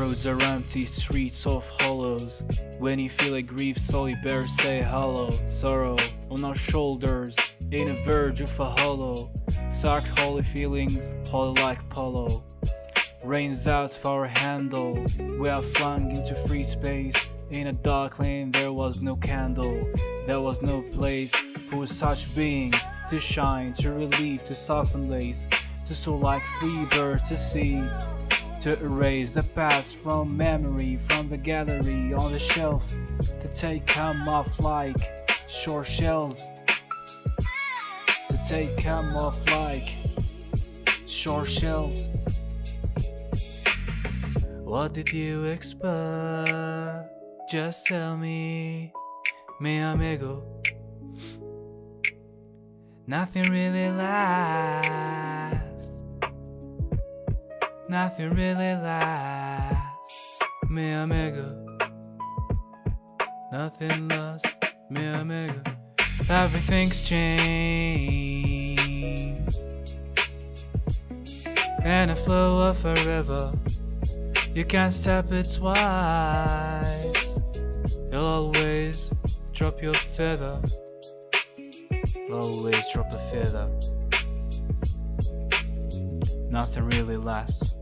Roads are empty, streets of hollows. When you feel like grief, so you better say hello. Sorrow on our shoulders, in a verge of a hollow. Socked holy feelings, holy like polo. Rains out of our handle, we are flung into free space. In a dark lane there was no candle, there was no place for such beings to shine, to relieve, to soften lace, to soar like free birds to see, to erase the past from memory, from the gallery on the shelf, to take come off like short shells, to take come off like short shells. What did you expect? Just tell me, mi amigo. Nothing really lasts. Nothing really lasts, mi amigo. Nothing lasts, mi amigo. Everything's changed. And the flow of a river, you can't stop it twice. You'll always drop your feather. Always drop a feather. Nothing really lasts.